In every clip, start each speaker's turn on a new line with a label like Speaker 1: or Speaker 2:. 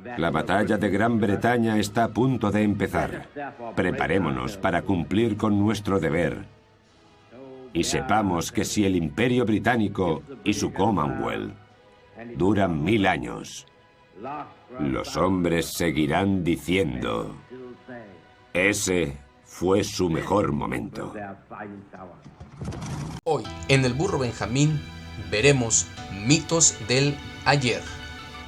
Speaker 1: La batalla de Gran Bretaña está a punto de empezar. Preparémonos para cumplir con nuestro deber. Y sepamos que si el Imperio Británico y su Commonwealth duran 1000 años, los hombres seguirán diciendo: ese fue su mejor momento.
Speaker 2: Hoy, en El Burro Benjamín, veremos mitos del ayer.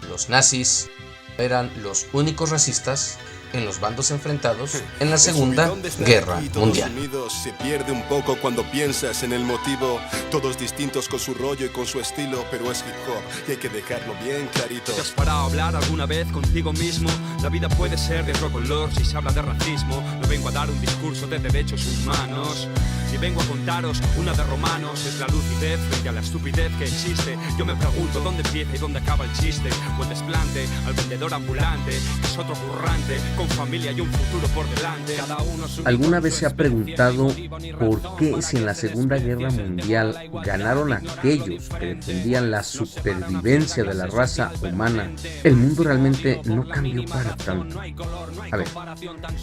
Speaker 2: Los nazis eran los únicos racistas en los bandos enfrentados en la Segunda Guerra Mundial.
Speaker 3: Se pierde un poco cuando piensas en el motivo. Todos distintos con su rollo y con su estilo, pero es hip hop y hay que dejarlo bien clarito.
Speaker 4: ¿Te has parado a hablar alguna vez contigo mismo? La vida puede ser de otro color si se habla de racismo. No vengo a dar un discurso de derechos humanos, ni vengo a contaros una de romanos. Es la lucidez frente a la estupidez que existe. Yo me pregunto dónde empieza y dónde acaba el chiste. O el desplante al vendedor ambulante, que es otro currante, con familia y un futuro por delante.
Speaker 5: ¿Alguna vez se ha preguntado por qué, si en la Segunda Guerra Mundial ganaron aquellos que defendían la supervivencia de la raza humana, el mundo realmente no cambió para tanto? A ver,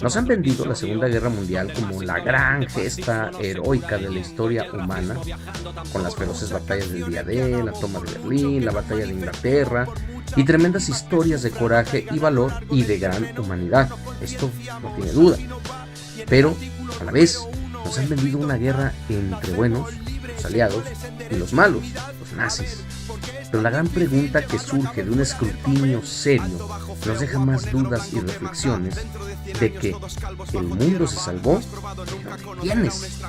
Speaker 5: nos han vendido la Segunda Guerra Mundial como la gran gesta heroica de la historia humana, con las feroces batallas del día D, la toma de Berlín, la batalla de Inglaterra y tremendas historias de coraje y valor y de gran humanidad. Esto no tiene duda. Pero a la vez nos han vendido una guerra entre buenos, los aliados, y los malos, los nazis. Pero la gran pregunta que surge de un escrutinio serio nos deja más dudas y reflexiones de que el mundo se salvó. ¿Quiénes?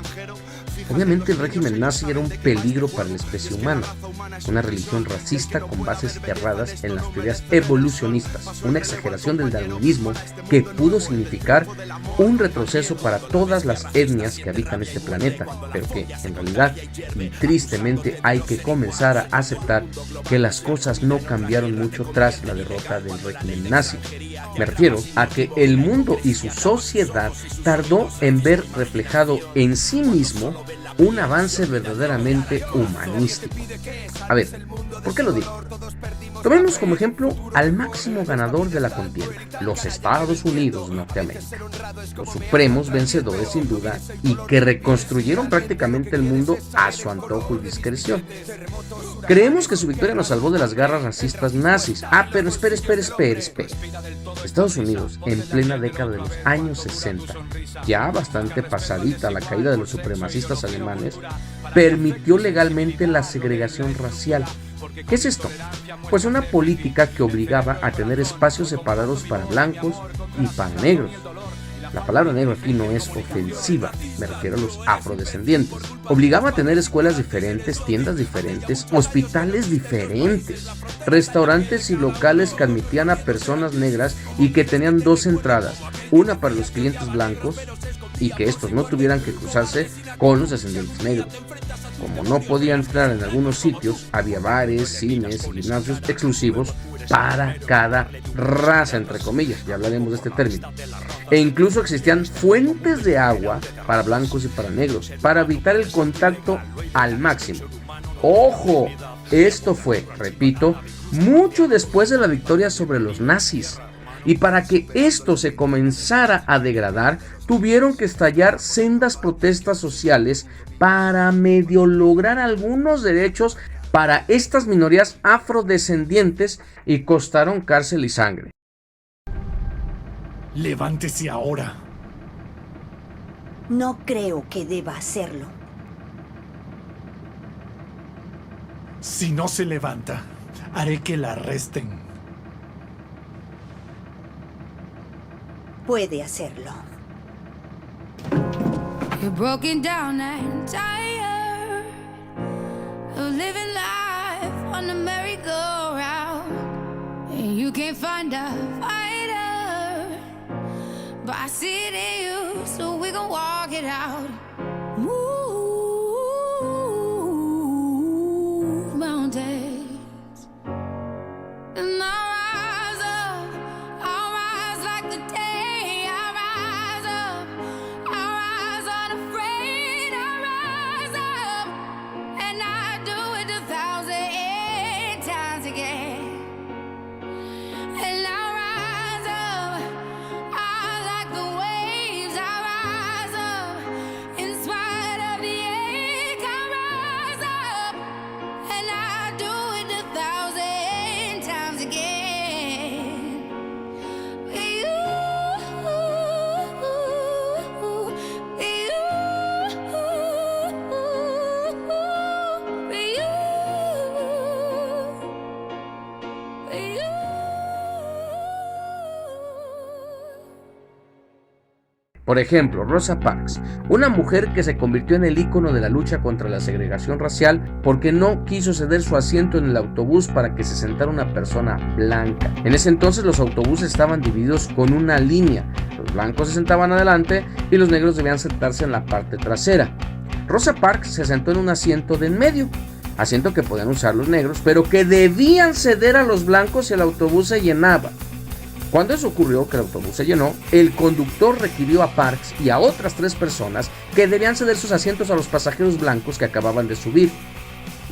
Speaker 5: Obviamente el régimen nazi era un peligro para la especie humana, una religión racista con bases erradas en las teorías evolucionistas, una exageración del darwinismo que pudo significar un retroceso para todas las etnias que habitan este planeta, pero que en realidad y tristemente hay que comenzar a aceptar que las cosas no cambiaron mucho tras la derrota del régimen nazi. Me refiero a que el mundo y su sociedad tardó en ver reflejado en sí mismo un avance verdaderamente humanístico. A ver, ¿por qué lo digo? Tomemos como ejemplo al máximo ganador de la contienda, los Estados Unidos de Norteamérica, los supremos vencedores sin duda y que reconstruyeron prácticamente el mundo a su antojo y discreción. Creemos que su victoria nos salvó de las garras racistas nazis. Pero espere. Estados Unidos, en plena década de los años 60, ya bastante pasadita la caída de los supremacistas alemanes, permitió legalmente la segregación racial. ¿Qué es esto? Pues una política que obligaba a tener espacios separados para blancos y para negros. La palabra negro aquí no es ofensiva, me refiero a los afrodescendientes. Obligaba a tener escuelas diferentes, tiendas diferentes, hospitales diferentes, restaurantes y locales que admitían a personas negras y que tenían 2 entradas, una para los clientes blancos y que estos no tuvieran que cruzarse con los descendientes negros. Como no podían entrar en algunos sitios, había bares, cines y gimnasios exclusivos para cada raza, entre comillas, ya hablaremos de este término. E incluso existían fuentes de agua para blancos y para negros, para evitar el contacto al máximo. ¡Ojo! Esto fue, repito, mucho después de la victoria sobre los nazis. Y para que esto se comenzara a degradar, tuvieron que estallar sendas protestas sociales para medio lograr algunos derechos para estas minorías afrodescendientes y costaron cárcel y sangre.
Speaker 6: Levántese ahora.
Speaker 7: No creo que deba hacerlo.
Speaker 6: Si no se levanta, haré que la arresten.
Speaker 7: Puede hacerlo.
Speaker 8: You're broken down and tired of living life on the merry-go-round, and you can't find a fighter, but I see it in you, so we gon' walk it out. Move mountains, and I'll rise up, I'll rise like the day, I'll rise up, I'll rise unafraid, I'll rise up, and I do it 1,000 times again, and I'll rise
Speaker 5: Por ejemplo, Rosa Parks, una mujer que se convirtió en el ícono de la lucha contra la segregación racial porque no quiso ceder su asiento en el autobús para que se sentara una persona blanca. En ese entonces los autobuses estaban divididos con una línea. Los blancos se sentaban adelante y los negros debían sentarse en la parte trasera. Rosa Parks se sentó en un asiento de en medio, asiento que podían usar los negros, pero que debían ceder a los blancos si el autobús se llenaba. Cuando eso ocurrió, que el autobús se llenó, el conductor requirió a Parks y a otras 3 personas que debían ceder sus asientos a los pasajeros blancos que acababan de subir.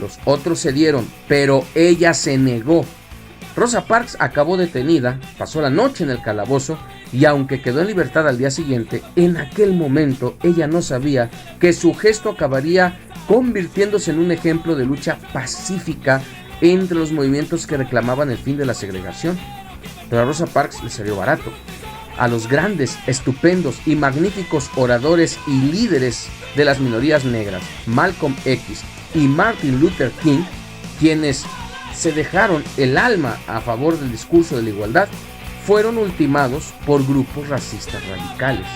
Speaker 5: Los otros cedieron, pero ella se negó. Rosa Parks acabó detenida, pasó la noche en el calabozo y aunque quedó en libertad al día siguiente, en aquel momento ella no sabía que su gesto acabaría convirtiéndose en un ejemplo de lucha pacífica entre los movimientos que reclamaban el fin de la segregación. Pero a Rosa Parks le salió barato. A los grandes, estupendos y magníficos oradores y líderes de las minorías negras, Malcolm X y Martin Luther King, quienes se dejaron el alma a favor del discurso de la igualdad, fueron ultimados por grupos racistas radicales.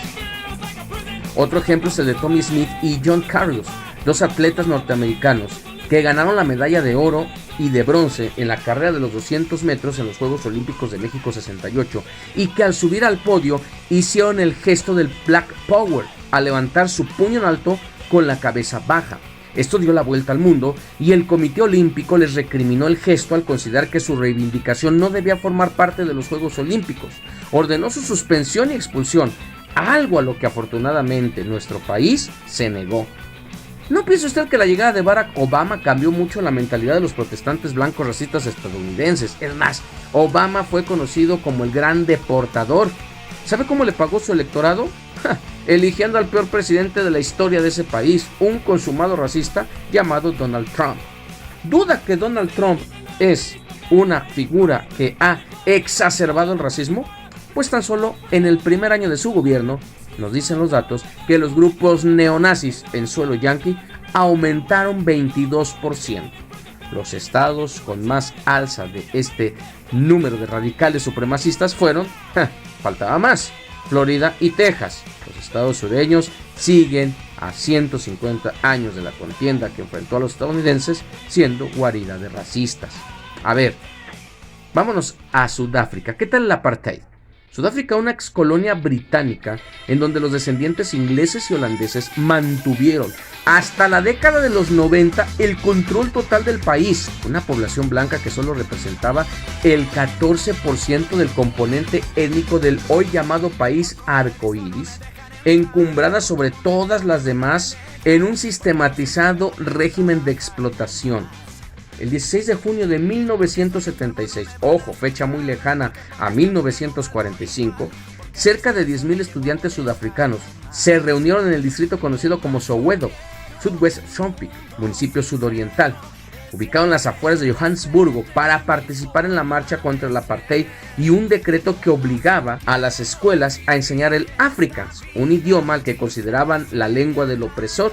Speaker 5: Otro ejemplo es el de Tommy Smith y John Carlos, 2 atletas norteamericanos que ganaron la medalla de oro y de bronce en la carrera de los 200 metros en los Juegos Olímpicos de México 68 y que al subir al podio hicieron el gesto del Black Power al levantar su puño en alto con la cabeza baja. Esto dio la vuelta al mundo y el Comité Olímpico les recriminó el gesto al considerar que su reivindicación no debía formar parte de los Juegos Olímpicos. Ordenó su suspensión y expulsión, algo a lo que afortunadamente nuestro país se negó. ¿No piensa usted que la llegada de Barack Obama cambió mucho la mentalidad de los protestantes blancos racistas estadounidenses? Es más, Obama fue conocido como el gran deportador. ¿Sabe cómo le pagó su electorado? Eligiendo al peor presidente de la historia de ese país, un consumado racista llamado Donald Trump. ¿Duda que Donald Trump es una figura que ha exacerbado el racismo? Pues tan solo en el primer año de su gobierno, nos dicen los datos, que los grupos neonazis en suelo yanqui aumentaron 22%. Los estados con más alza de este número de radicales supremacistas fueron, faltaba más, Florida y Texas. Los estados sureños siguen a 150 años de la contienda que enfrentó a los estadounidenses, siendo guarida de racistas. A ver, vámonos a Sudáfrica. ¿Qué tal el apartheid? Sudáfrica, una excolonia británica en donde los descendientes ingleses y holandeses mantuvieron hasta la década de los 90 el control total del país. Una población blanca que solo representaba el 14% del componente étnico del hoy llamado país arcoíris, encumbrada sobre todas las demás en un sistematizado régimen de explotación. El 16 de junio de 1976, ojo, fecha muy lejana a 1945, cerca de 10,000 estudiantes sudafricanos se reunieron en el distrito conocido como Soweto, Southwest Swampville, municipio sudoriental, ubicado en las afueras de Johannesburgo, para participar en la marcha contra el apartheid y un decreto que obligaba a las escuelas a enseñar el Afrikaans, un idioma al que consideraban la lengua del opresor.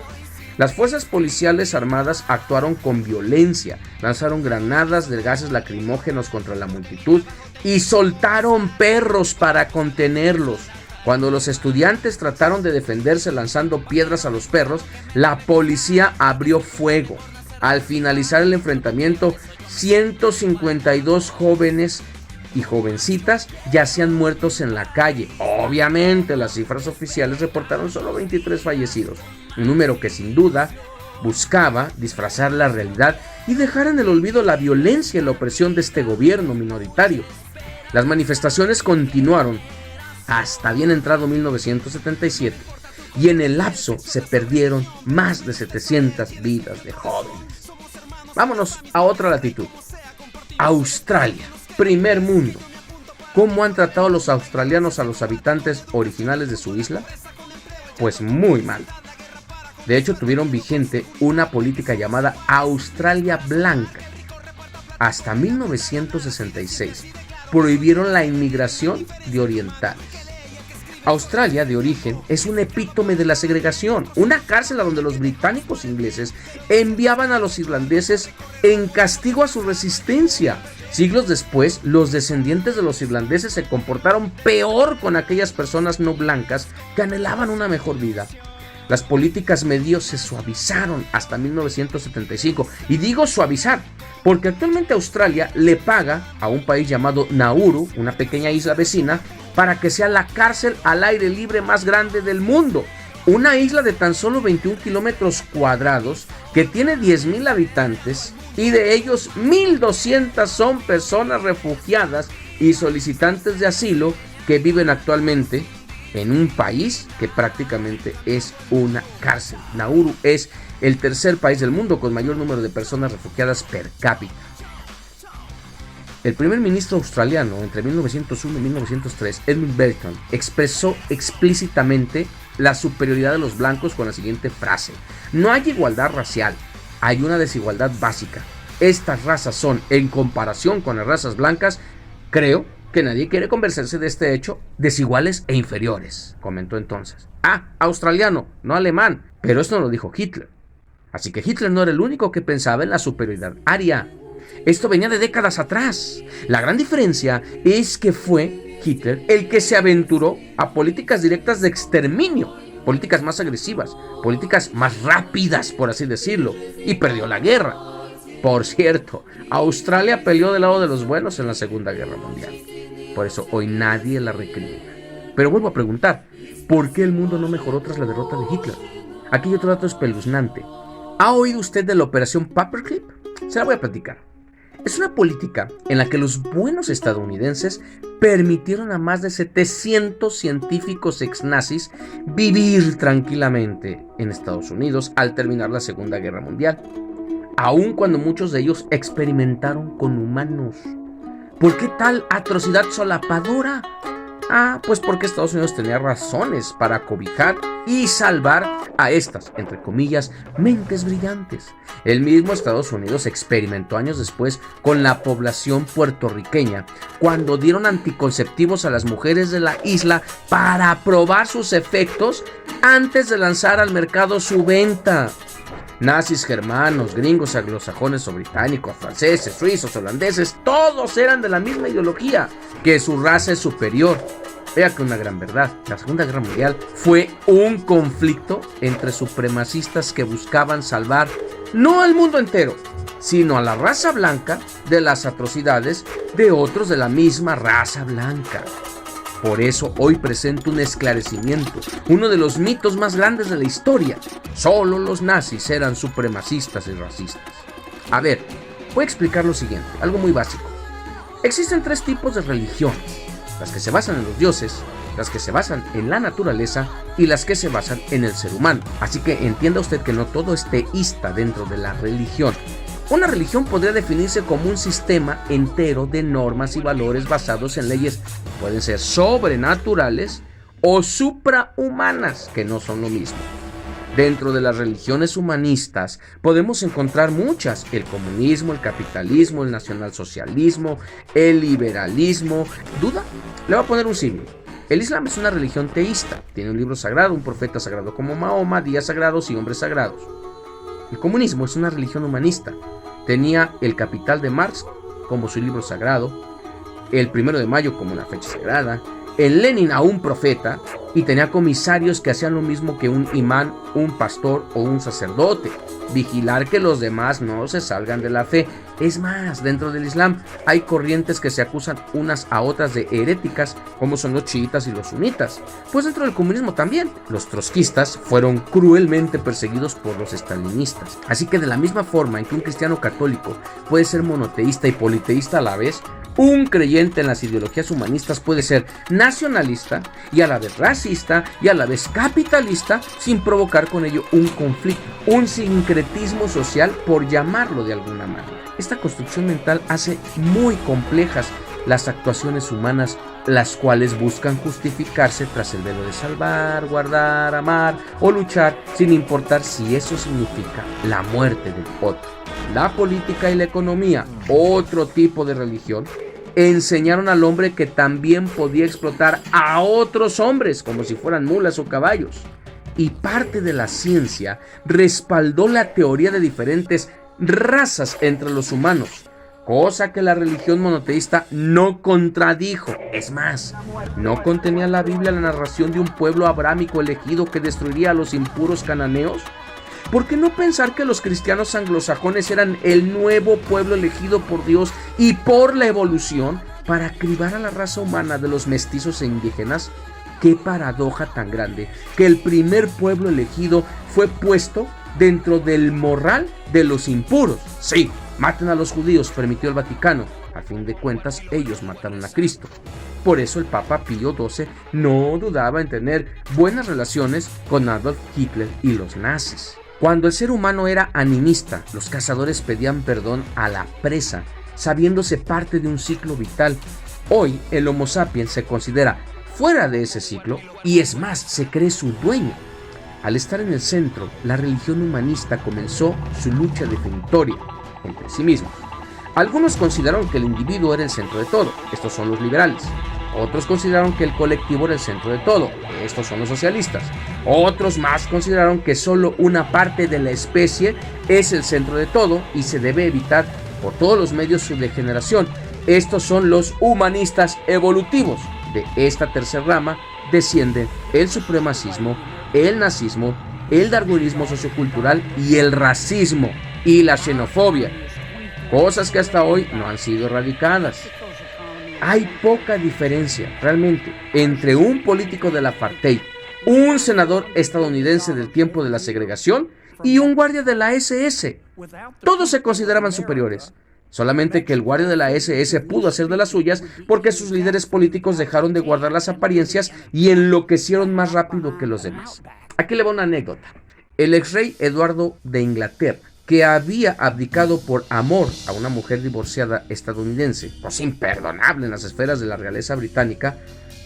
Speaker 5: Las fuerzas policiales armadas actuaron con violencia, lanzaron granadas de gases lacrimógenos contra la multitud y soltaron perros para contenerlos. Cuando los estudiantes trataron de defenderse lanzando piedras a los perros, la policía abrió fuego. Al finalizar el enfrentamiento, 152 jóvenes y jovencitas yacían muertos en la calle. Obviamente, las cifras oficiales reportaron solo 23 fallecidos, un número que sin duda buscaba disfrazar la realidad y dejar en el olvido la violencia y la opresión de este gobierno minoritario. Las manifestaciones continuaron hasta bien entrado 1977 y en el lapso se perdieron más de 700 vidas de jóvenes. Vámonos a otra latitud. Australia, primer mundo. ¿Cómo han tratado los australianos a los habitantes originales de su isla? Pues muy mal. De hecho, tuvieron vigente una política llamada Australia Blanca. Hasta 1966 prohibieron la inmigración de orientales. Australia, de origen, es un epítome de la segregación, una cárcel a donde los británicos ingleses enviaban a los irlandeses en castigo a su resistencia. Siglos después, los descendientes de los irlandeses se comportaron peor con aquellas personas no blancas que anhelaban una mejor vida. Las políticas medio se suavizaron hasta 1975. Y digo suavizar, porque actualmente Australia le paga a un país llamado Nauru, una pequeña isla vecina, para que sea la cárcel al aire libre más grande del mundo. Una isla de tan solo 21 kilómetros cuadrados que tiene 10,000 habitantes y de ellos 1,200 son personas refugiadas y solicitantes de asilo que viven actualmente en un país que prácticamente es una cárcel. Nauru es el tercer país del mundo con mayor número de personas refugiadas per cápita. El primer ministro australiano entre 1901 y 1903, Edmund Burton, expresó explícitamente la superioridad de los blancos con la siguiente frase: no hay igualdad racial, hay una desigualdad básica. Estas razas son, en comparación con las razas blancas, creo que nadie quiere convencerse de este hecho, desiguales e inferiores, comentó entonces. Australiano, no alemán, pero esto no lo dijo Hitler. Así que Hitler no era el único que pensaba en la superioridad aria. Esto venía de décadas atrás. La gran diferencia es que fue Hitler el que se aventuró a políticas directas de exterminio, políticas más agresivas, políticas más rápidas, por así decirlo, y perdió la guerra. Por cierto, Australia peleó del lado de los buenos en la Segunda Guerra Mundial. Por eso hoy nadie la recrimina. Pero vuelvo a preguntar, ¿por qué el mundo no mejoró tras la derrota de Hitler? Aquí hay otro dato espeluznante. ¿Ha oído usted de la operación Paperclip? Se la voy a platicar. Es una política en la que los buenos estadounidenses permitieron a más de 700 científicos ex-nazis vivir tranquilamente en Estados Unidos al terminar la Segunda Guerra Mundial, aun cuando muchos de ellos experimentaron con humanos. ¿Por qué tal atrocidad solapadora? Pues porque Estados Unidos tenía razones para cobijar y salvar a estas, entre comillas, mentes brillantes. El mismo Estados Unidos experimentó años después con la población puertorriqueña, cuando dieron anticonceptivos a las mujeres de la isla para probar sus efectos antes de lanzar al mercado su venta. Nazis germanos, gringos, anglosajones o británicos, franceses, suizos, holandeses, todos eran de la misma ideología, que su raza es superior. Vea que una gran verdad, la Segunda Guerra Mundial fue un conflicto entre supremacistas que buscaban salvar no al mundo entero, sino a la raza blanca de las atrocidades de otros de la misma raza blanca. Por eso hoy presento un esclarecimiento, uno de los mitos más grandes de la historia. Solo los nazis eran supremacistas y racistas. A ver, voy a explicar lo siguiente, algo muy básico. Existen 3 tipos de religiones: las que se basan en los dioses, las que se basan en la naturaleza y las que se basan en el ser humano. Así que entienda usted que no todo es teísta dentro de la religión. Una religión podría definirse como un sistema entero de normas y valores basados en leyes que pueden ser sobrenaturales o suprahumanas, que no son lo mismo. Dentro de las religiones humanistas podemos encontrar muchas: el comunismo, el capitalismo, el nacionalsocialismo, el liberalismo. ¿Duda? Le voy a poner un símil. El Islam es una religión teísta, tiene un libro sagrado, un profeta sagrado como Mahoma, días sagrados y hombres sagrados. El comunismo es una religión humanista, tenía el Capital de Marx como su libro sagrado, el 1 de mayo como una fecha sagrada, el Lenin a un profeta, y tenía comisarios que hacían lo mismo que un imán, un pastor o un sacerdote: vigilar que los demás no se salgan de la fe. Es más, dentro del Islam hay corrientes que se acusan unas a otras de heréticas, como son los chiitas y los sunitas. Pues dentro del comunismo también, los trotskistas fueron cruelmente perseguidos por los stalinistas. Así que de la misma forma en que un cristiano católico puede ser monoteísta y politeísta a la vez, un creyente en las ideologías humanistas puede ser nacionalista y a la vez racista y a la vez capitalista, sin provocar con ello un conflicto, un sincretismo social, por llamarlo de alguna manera. Esta construcción mental hace muy complejas las actuaciones humanas, las cuales buscan justificarse tras el velo de salvar, guardar, amar o luchar, sin importar si eso significa la muerte del otro. La política y la economía, otro tipo de religión, enseñaron al hombre que también podía explotar a otros hombres como si fueran mulas o caballos. Y parte de la ciencia respaldó la teoría de diferentes razas entre los humanos, cosa que la religión monoteísta no contradijo. Es más, ¿no contenía la Biblia la narración de un pueblo abrámico elegido que destruiría a los impuros cananeos? ¿Por qué no pensar que los cristianos anglosajones eran el nuevo pueblo elegido por Dios y por la evolución para cribar a la raza humana de los mestizos e indígenas? ¡Qué paradoja tan grande! Que el primer pueblo elegido fue puesto dentro del morral de los impuros. Sí, maten a los judíos, permitió el Vaticano. A fin de cuentas, ellos mataron a Cristo. Por eso el Papa Pío XII no dudaba en tener buenas relaciones con Adolf Hitler y los nazis. Cuando el ser humano era animista, los cazadores pedían perdón a la presa, sabiéndose parte de un ciclo vital. Hoy, el Homo sapiens se considera fuera de ese ciclo y es más, se cree su dueño. Al estar en el centro, la religión humanista comenzó su lucha definitoria entre sí misma. Algunos consideraron que el individuo era el centro de todo, estos son los liberales. Otros consideraron que el colectivo era el centro de todo, estos son los socialistas. Otros más consideraron que solo una parte de la especie es el centro de todo y se debe evitar por todos los medios su degeneración. Estos son los humanistas evolutivos. De esta tercera rama descienden el supremacismo, el nazismo, el darwinismo sociocultural y el racismo y la xenofobia, cosas que hasta hoy no han sido erradicadas. Hay poca diferencia realmente entre un político del apartheid, un senador estadounidense del tiempo de la segregación y un guardia de la SS. Todos se consideraban superiores. Solamente que el guardia de la SS pudo hacer de las suyas porque sus líderes políticos dejaron de guardar las apariencias y enloquecieron más rápido que los demás. Aquí le va una anécdota. El ex rey Eduardo de Inglaterra, que había abdicado por amor a una mujer divorciada estadounidense, cosa imperdonable en las esferas de la realeza británica,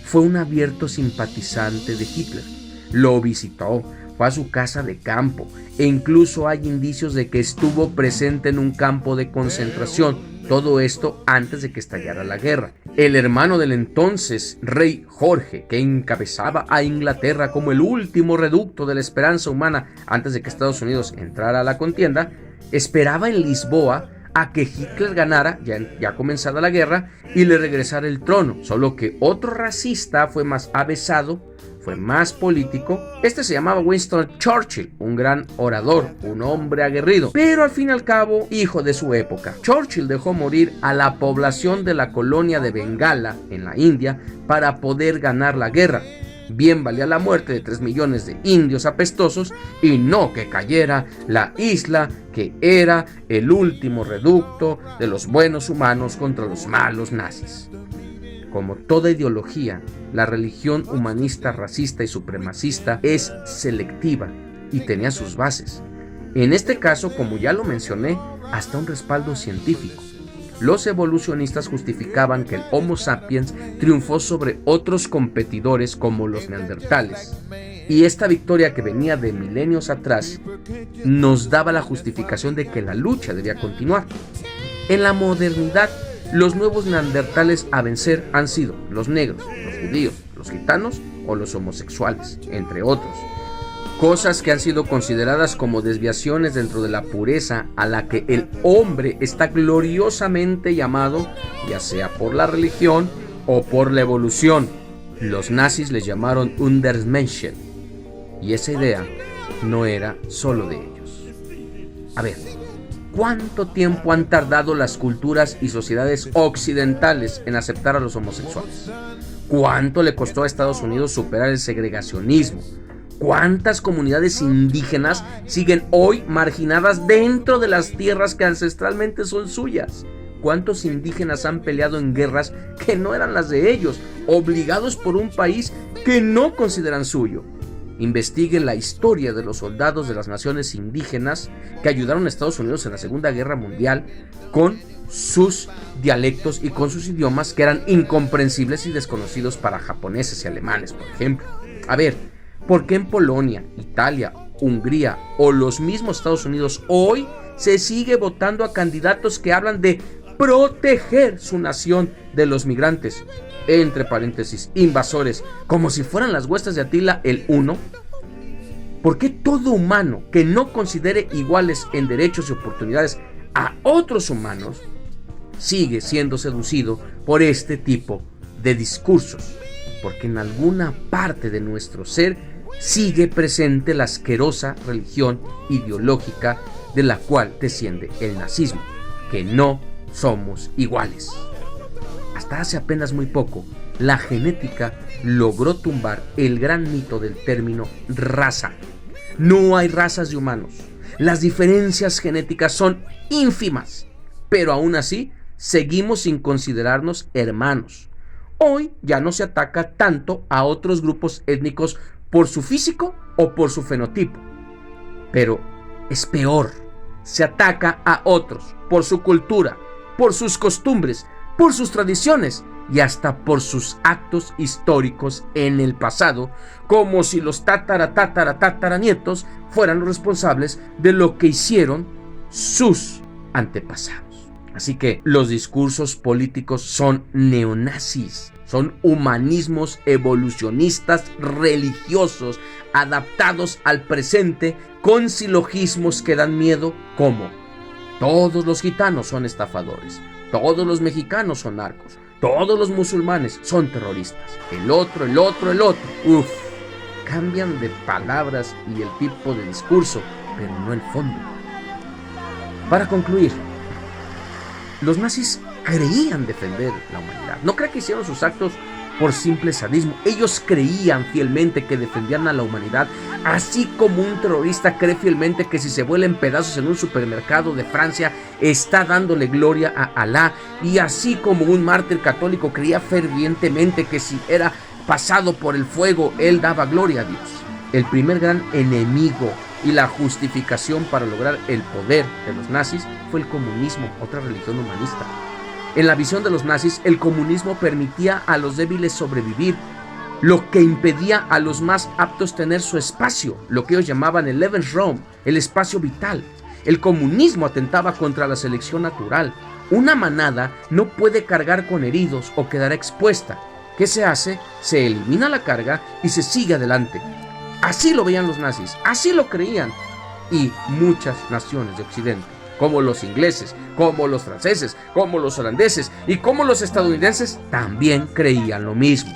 Speaker 5: fue un abierto simpatizante de Hitler. Lo visitó, fue a su casa de campo e incluso hay indicios de que estuvo presente en un campo de concentración. Todo esto antes de que estallara la guerra. El hermano del entonces rey Jorge, que encabezaba a Inglaterra como el último reducto de la esperanza humana antes de que Estados Unidos entrara a la contienda, esperaba en Lisboa a que Hitler ganara, ya comenzada la guerra, y le regresara el trono. Solo que otro racista fue más avesado, fue más político. Este se llamaba Winston Churchill, un gran orador, un hombre aguerrido, pero al fin y al cabo, hijo de su época. Churchill dejó morir a la población de la colonia de Bengala, en la India, para poder ganar la guerra. Bien valía la muerte de 3 millones de indios apestosos y no que cayera la isla que era el último reducto de los buenos humanos contra los malos nazis. Como toda ideología, la religión humanista, racista y supremacista es selectiva y tenía sus bases. En este caso, como ya lo mencioné, hasta un respaldo científico. Los evolucionistas justificaban que el Homo sapiens triunfó sobre otros competidores como los neandertales. Y esta victoria que venía de milenios atrás nos daba la justificación de que la lucha debía continuar. En la modernidad, los nuevos neandertales a vencer han sido los negros, los judíos, los gitanos o los homosexuales, entre otros. Cosas que han sido consideradas como desviaciones dentro de la pureza a la que el hombre está gloriosamente llamado, ya sea por la religión o por la evolución. Los nazis les llamaron Untermenschen, y esa idea no era solo de ellos. A ver, ¿cuánto tiempo han tardado las culturas y sociedades occidentales en aceptar a los homosexuales? ¿Cuánto le costó a Estados Unidos superar el segregacionismo? ¿Cuántas comunidades indígenas siguen hoy marginadas dentro de las tierras que ancestralmente son suyas? ¿Cuántos indígenas han peleado en guerras que no eran las de ellos, obligados por un país que no consideran suyo? Investiguen la historia de los soldados de las naciones indígenas que ayudaron a Estados Unidos en la Segunda Guerra Mundial con sus dialectos y con sus idiomas que eran incomprensibles y desconocidos para japoneses y alemanes, por ejemplo. A ver, ¿por qué en Polonia, Italia, Hungría o los mismos Estados Unidos hoy se sigue votando a candidatos que hablan de proteger su nación de los migrantes, entre paréntesis, invasores, como si fueran las huestes de Atila el Uno? ¿Por qué todo humano que no considere iguales en derechos y oportunidades a otros humanos sigue siendo seducido por este tipo de discursos, porque en alguna parte de nuestro ser sigue presente la asquerosa religión ideológica de la cual desciende el nazismo, que no somos iguales. Hasta hace apenas muy poco, la genética logró tumbar el gran mito del término raza. No hay razas de humanos. Las diferencias genéticas son ínfimas, pero aún así seguimos sin considerarnos hermanos. Hoy ya no se ataca tanto a otros grupos étnicos por su físico o por su fenotipo, pero es peor, se ataca a otros por su cultura, por sus costumbres, por sus tradiciones y hasta por sus actos históricos en el pasado, como si los tataranietos fueran los responsables de lo que hicieron sus antepasados. Así que los discursos políticos son neonazis, son humanismos evolucionistas religiosos adaptados al presente con silogismos que dan miedo, como todos los gitanos son estafadores, todos los mexicanos son narcos, todos los musulmanes son terroristas, el otro. Cambian de palabras y el tipo de discurso, pero no el fondo. Para concluir, los nazis creían defender la humanidad. No creo que hicieron sus actos por simple sadismo. Ellos creían fielmente que defendían a la humanidad, así como un terrorista cree fielmente que si se vuela en pedazos en un supermercado de Francia está dándole gloria a Alá, y así como un mártir católico creía fervientemente que si era pasado por el fuego él daba gloria a Dios. El primer gran enemigo y la justificación para lograr el poder de los nazis fue el comunismo, otra religión humanista. En la visión de los nazis, el comunismo permitía a los débiles sobrevivir, lo que impedía a los más aptos tener su espacio, lo que ellos llamaban el Lebensraum, el espacio vital. El comunismo atentaba contra la selección natural. Una manada no puede cargar con heridos o quedará expuesta. ¿Qué se hace? Se elimina la carga y se sigue adelante. Así lo veían los nazis, así lo creían. Y muchas naciones de Occidente, como los ingleses, como los franceses, como los holandeses y como los estadounidenses, también creían lo mismo.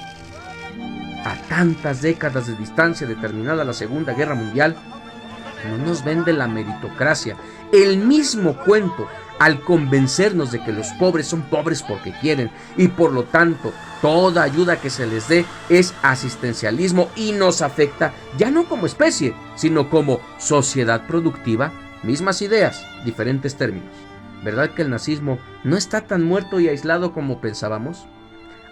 Speaker 5: A tantas décadas de distancia de terminada la Segunda Guerra Mundial, no nos vende la meritocracia el mismo cuento al convencernos de que los pobres son pobres porque quieren, y por lo tanto toda ayuda que se les dé es asistencialismo y nos afecta ya no como especie, sino como sociedad productiva. Mismas ideas, diferentes términos. ¿Verdad que el nazismo no está tan muerto y aislado como pensábamos?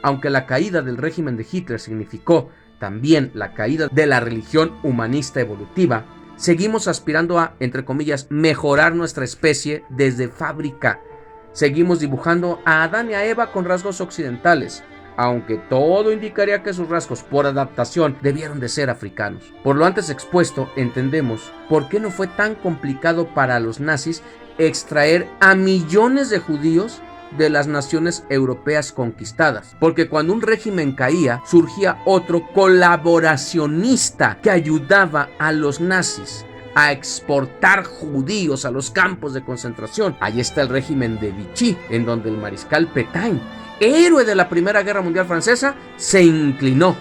Speaker 5: Aunque la caída del régimen de Hitler significó también la caída de la religión humanista evolutiva, seguimos aspirando a, entre comillas, mejorar nuestra especie desde fábrica. Seguimos dibujando a Adán y a Eva con rasgos occidentales, aunque todo indicaría que sus rasgos por adaptación debieron de ser africanos. Por lo antes expuesto, entendemos por qué no fue tan complicado para los nazis extraer a millones de judíos de las naciones europeas conquistadas, porque cuando un régimen caía, surgía otro colaboracionista que ayudaba a los nazis a exportar judíos a los campos de concentración. Ahí está el régimen de Vichy, en donde el mariscal Pétain, héroe de la Primera Guerra Mundial Francesa, se inclinó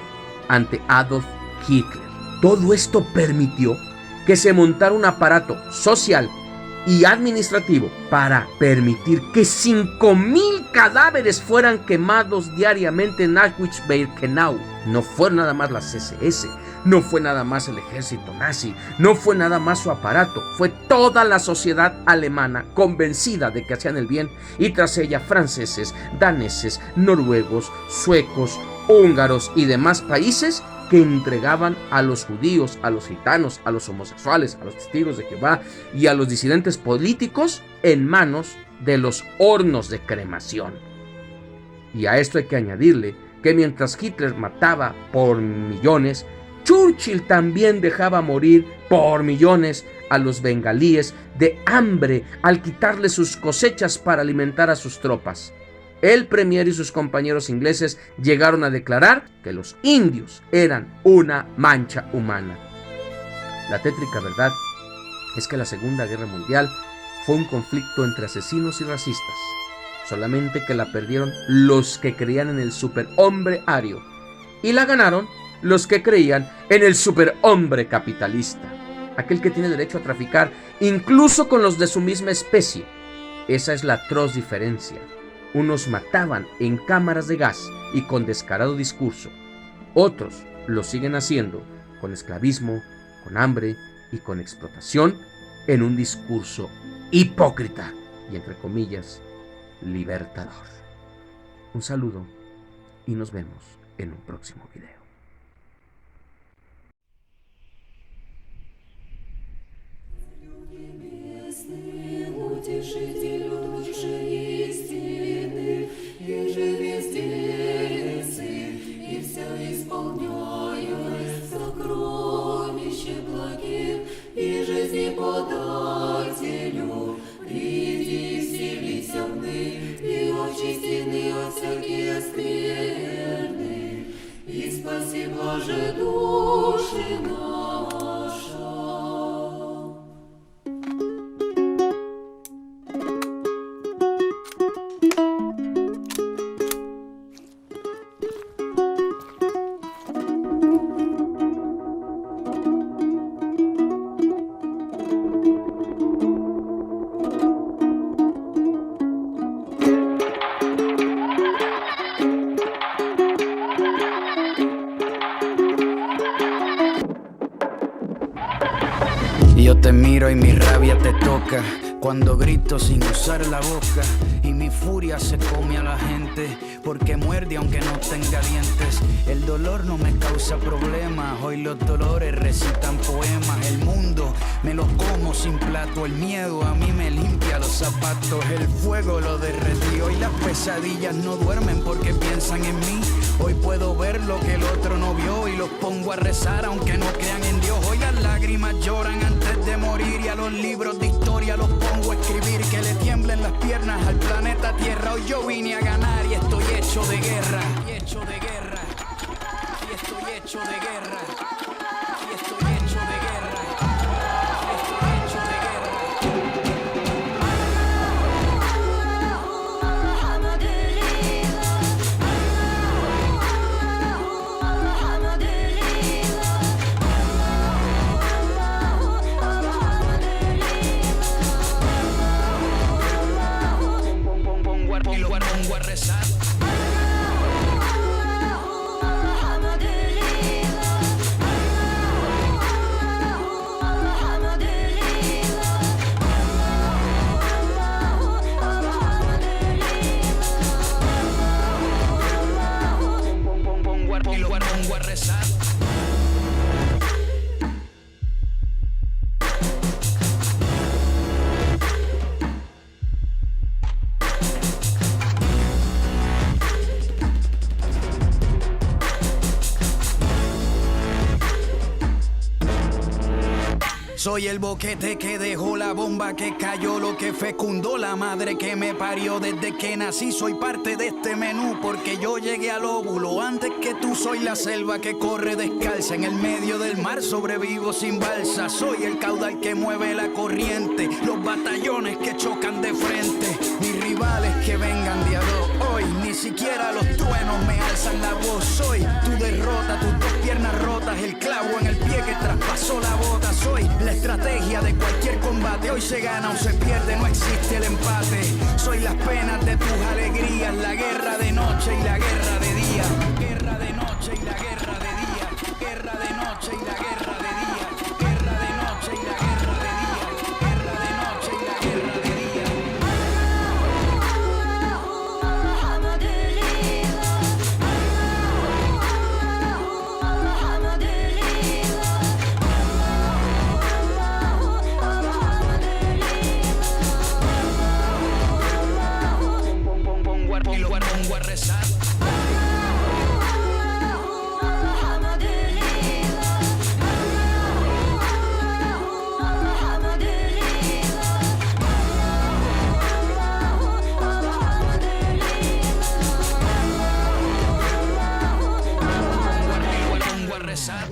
Speaker 5: ante Adolf Hitler. Todo esto permitió que se montara un aparato social y administrativo para permitir que 5,000 cadáveres fueran quemados diariamente en Auschwitz-Birkenau. No fue nada más las SS, no fue nada más el ejército nazi, no fue nada más su aparato, fue toda la sociedad alemana convencida de que hacían el bien, y tras ella franceses, daneses, noruegos, suecos, húngaros y demás países que entregaban a los judíos, a los gitanos, a los homosexuales, a los testigos de Jehová y a los disidentes políticos en manos de los hornos de cremación. Y a esto hay que añadirle que mientras Hitler mataba por millones, Churchill también dejaba morir por millones a los bengalíes de hambre al quitarle sus cosechas para alimentar a sus tropas. El premier y sus compañeros ingleses llegaron a declarar que los indios eran una mancha humana. La tétrica verdad es que la Segunda Guerra Mundial fue un conflicto entre asesinos y racistas. solamente que la perdieron los que creían en el superhombre ario y la ganaron los que creían en el superhombre capitalista, aquel que tiene derecho a traficar incluso con los de su misma especie. Esa es la atroz diferencia. Unos mataban en cámaras de gas y con descarado discurso, otros lo siguen haciendo con esclavismo, con hambre y con explotación en un discurso hipócrita y, entre comillas, libertador. Un saludo y nos vemos en un próximo video.
Speaker 9: Подателю, приди, вселися в них, и очисти от всякие скверны, и спаси, блаже, души наша.
Speaker 10: Yo te miro y mi rabia te toca cuando grito sin usar la boca, y mi furia se come a la gente porque muerde aunque no tenga dientes. El dolor no me causa problemas, hoy los dolores recitan poemas. El mundo me lo como sin plato, el miedo a mí me limpia los zapatos. El fuego lo derretí, hoy las pesadillas no duermen porque piensan en mí. Hoy puedo ver lo que el otro no vio y los pongo a rezar aunque no crean en Dios. Hoy las lágrimas lloran antes de morir y a los libros de historia los pongo a escribir. Que le tiemblen las piernas al planeta Tierra. Hoy yo vine a ganar y estoy hecho de guerra. Y hecho de guerra. Y estoy hecho de guerra. Y estoy hecho de guerra. Y estoy hecho de guerra. Pongo a rezar. Pongo a rezar. Soy el boquete que dejó la bomba que cayó, lo que fecundó la madre que me parió. Desde que nací soy parte de este menú, porque yo llegué al óvulo antes que tú. Soy la selva que corre descalza, en el medio del mar sobrevivo sin balsa. Soy el caudal que mueve la corriente, los batallones que chocan de frente. Mis rivales que vengan de a dos, hoy ni siquiera los truenos me alzan la voz. Soy tu derrota, tus dos piernas rotas, el clavo en el pie que traspasó la bota. Soy la estrategia de cualquier combate, hoy se gana o se pierde, no existe el empate. Soy las penas de tus alegrías, la guerra de noche y la guerra de día. Guerra de noche y la guerra de día. Guerra de noche y la guerra de día. Guerra de noche y la guerra de día. Guerra de noche y la guerra de día. Pongo a rezar.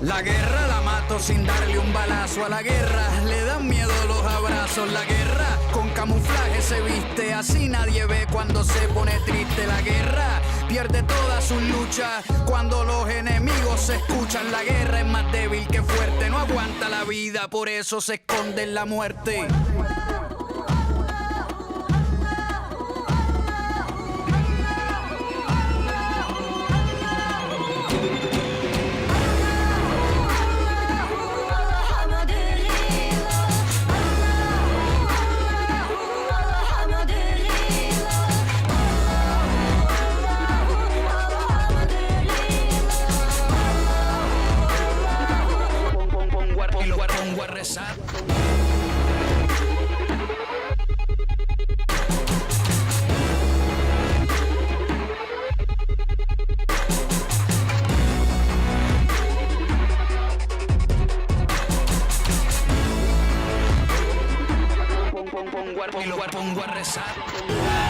Speaker 10: La guerra la mato sin darle un balazo. A la guerra le dan miedo los abrazos. La guerra con camuflaje se viste, así nadie ve cuando se pone triste. La guerra pierde todas sus luchas cuando los enemigos se escuchan. La guerra es más débil que fuerte, no aguanta la vida, por eso se esconde en la muerte. Pongo a rezar.